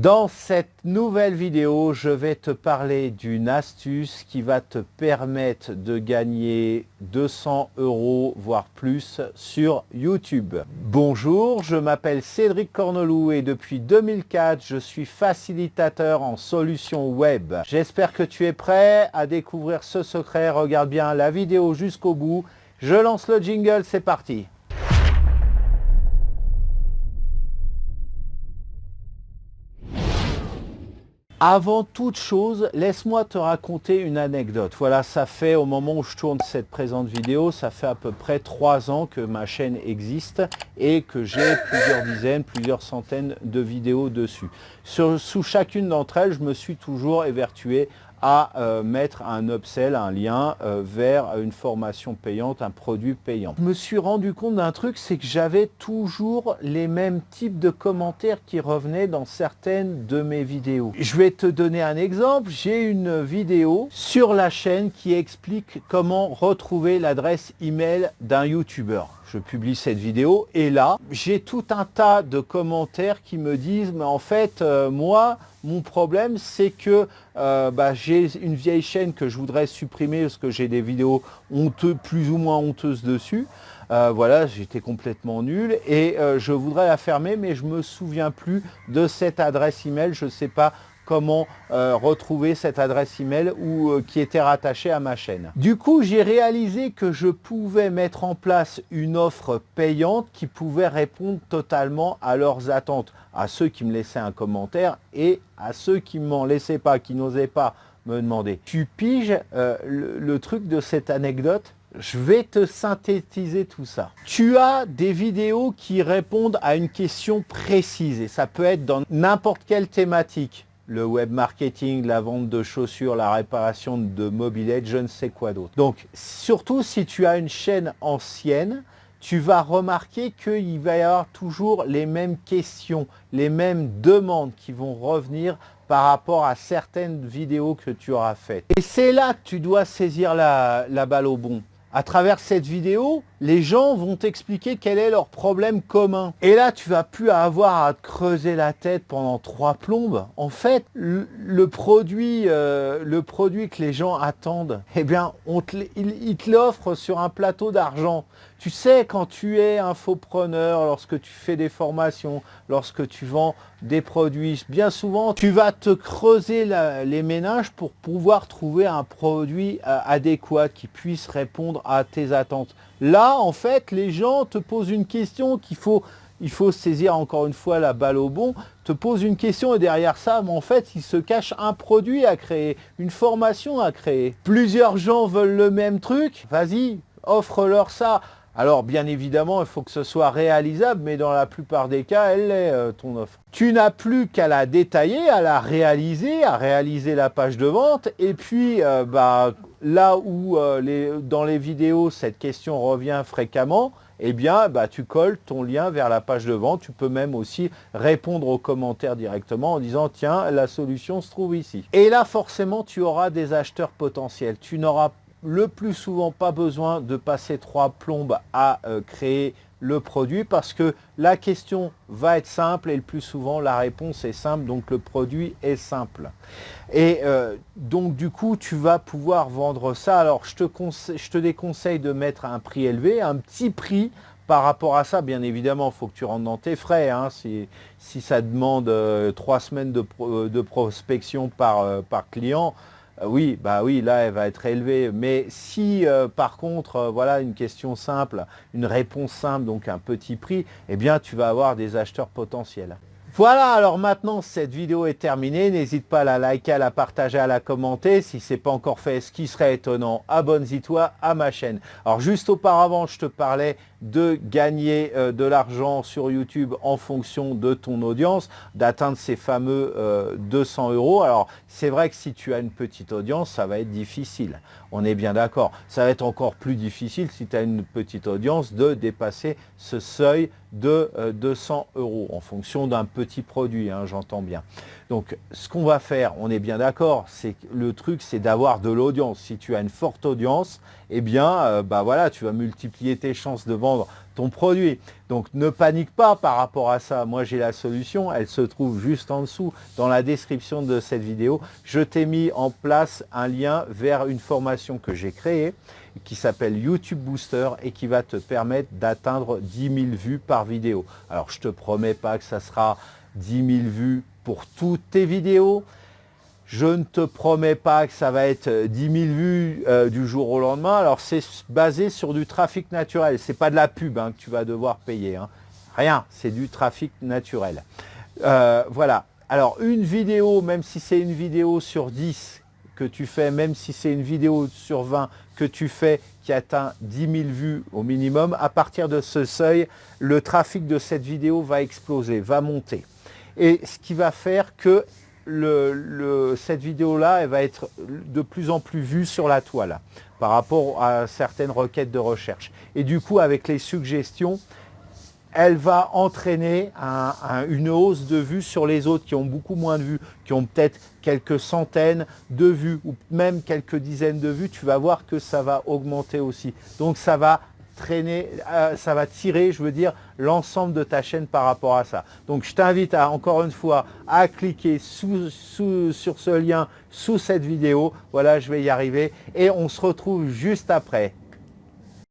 Dans cette nouvelle vidéo, je vais te parler d'une astuce qui va te permettre de gagner 200 €, voire plus, sur YouTube. Bonjour, je m'appelle Cédric Corneloup et depuis 2004, je suis facilitateur en solutions web. J'espère que tu es prêt à découvrir ce secret. Regarde bien la vidéo jusqu'au bout. Je lance le jingle, c'est parti. Avant toute chose, laisse-moi te raconter une anecdote. Voilà, ça fait au moment où je tourne cette présente vidéo, ça fait à peu près 3 ans que ma chaîne existe et que j'ai plusieurs dizaines, plusieurs centaines de vidéos dessus. Sous chacune d'entre elles, je me suis toujours évertué à mettre un upsell, un lien vers une formation payante, un produit payant. Je me suis rendu compte d'un truc, c'est que j'avais toujours les mêmes types de commentaires qui revenaient dans certaines de mes vidéos. Je vais te donner un exemple. J'ai une vidéo sur la chaîne qui explique comment retrouver l'adresse email d'un YouTuber. Je publie cette vidéo et là, j'ai tout un tas de commentaires qui me disent « mais en fait, moi, mon problème, c'est que j'ai une vieille chaîne que je voudrais supprimer parce que j'ai des vidéos honteuses, plus ou moins honteuses dessus. Voilà, j'étais complètement nul et je voudrais la fermer, mais je ne me souviens plus de cette adresse email. Je ne sais pas comment retrouver cette adresse email qui était rattachée à ma chaîne. Du coup, j'ai réalisé que je pouvais mettre en place une offre payante qui pouvait répondre totalement à leurs attentes, à ceux qui me laissaient un commentaire et à ceux qui ne m'en laissaient pas, qui n'osaient pas me demander. Tu piges le truc de cette anecdote? Je vais te synthétiser tout ça. Tu as des vidéos qui répondent à une question précise et ça peut être dans n'importe quelle thématique. Le web marketing, la vente de chaussures, la réparation de mobylettes, je ne sais quoi d'autre. Donc, surtout si tu as une chaîne ancienne, tu vas remarquer qu'il va y avoir toujours les mêmes questions, les mêmes demandes qui vont revenir par rapport à certaines vidéos que tu auras faites. Et c'est là que tu dois saisir la balle au bond. À travers cette vidéo, les gens vont t'expliquer quel est leur problème commun. Et là, tu vas plus avoir à te creuser la tête pendant 3 plombes. En fait, le produit que les gens attendent, eh bien, ils te l'offrent sur un plateau d'argent. Tu sais, quand tu es infopreneur, lorsque tu fais des formations, lorsque tu vends des produits, bien souvent, tu vas te creuser les méninges pour pouvoir trouver un produit adéquat qui puisse répondre à tes attentes. Là, en fait, les gens te posent une question il faut saisir encore une fois la balle au bon, te pose une question et derrière ça, en fait, il se cache un produit à créer, une formation à créer. Plusieurs gens veulent le même truc, vas-y, offre-leur ça. Alors, bien évidemment, il faut que ce soit réalisable, mais dans la plupart des cas, elle l'est, ton offre. Tu n'as plus qu'à la détailler, à la réaliser, à réaliser la page de vente. Et puis, là où dans les vidéos, cette question revient fréquemment, eh bien, tu colles ton lien vers la page de vente. Tu peux même aussi répondre aux commentaires directement en disant « Tiens, la solution se trouve ici ». Et là, forcément, tu auras des acheteurs potentiels. Tu n'auras le plus souvent pas besoin de passer 3 plombes à créer le produit parce que la question va être simple et le plus souvent la réponse est simple, donc le produit est simple. Et donc du coup tu vas pouvoir vendre ça. Alors je te déconseille de mettre un prix élevé, un petit prix par rapport à ça. Bien évidemment, il faut que tu rentres dans tes frais. Hein, si ça demande 3 semaines de prospection par client, oui, là, elle va être élevée. Mais si, par contre, voilà, une question simple, une réponse simple, donc un petit prix, eh bien, tu vas avoir des acheteurs potentiels. Voilà, alors maintenant, cette vidéo est terminée. N'hésite pas à la liker, à la partager, à la commenter. Si ce n'est pas encore fait, ce qui serait étonnant, abonne-toi à ma chaîne. Alors, juste auparavant, je te parlais de gagner de l'argent sur YouTube en fonction de ton audience, d'atteindre ces fameux 200 €. Alors, c'est vrai que si tu as une petite audience, ça va être difficile. On est bien d'accord. Ça va être encore plus difficile si tu as une petite audience de dépasser ce seuil de 200 € en fonction d'un petit produit, hein, j'entends bien. Donc, ce qu'on va faire, on est bien d'accord, c'est le truc, c'est d'avoir de l'audience. Si tu as une forte audience, eh bien, voilà, tu vas multiplier tes chances de vendre ton produit. Donc ne panique pas par rapport à ça. Moi j'ai la solution, elle se trouve juste en dessous dans la description de cette vidéo. Je t'ai mis en place un lien vers une formation que j'ai créée qui s'appelle YouTube Booster et qui va te permettre d'atteindre 10 000 vues par vidéo. Alors je ne te promets pas que ça sera 10 000 vues pour toutes tes vidéos. Je ne te promets pas que ça va être 10 000 vues du jour au lendemain. Alors c'est basé sur du trafic naturel. Ce n'est pas de la pub que tu vas devoir payer. Rien, c'est du trafic naturel. Voilà. Alors une vidéo, même si c'est une vidéo sur 10 que tu fais, même si c'est une vidéo sur 20 que tu fais qui atteint 10 000 vues au minimum, à partir de ce seuil, le trafic de cette vidéo va exploser, va monter. Et ce qui va faire que cette vidéo-là, elle va être de plus en plus vue sur la toile par rapport à certaines requêtes de recherche. Et du coup, avec les suggestions, elle va entraîner une hausse de vues sur les autres qui ont beaucoup moins de vues, qui ont peut-être quelques centaines de vues ou même quelques dizaines de vues. Tu vas voir que ça va augmenter aussi. Donc ça va ça va tirer, je veux dire, l'ensemble de ta chaîne par rapport à ça. Donc je t'invite encore une fois à cliquer sur ce lien sous cette vidéo. Voilà, je vais y arriver et on se retrouve juste après.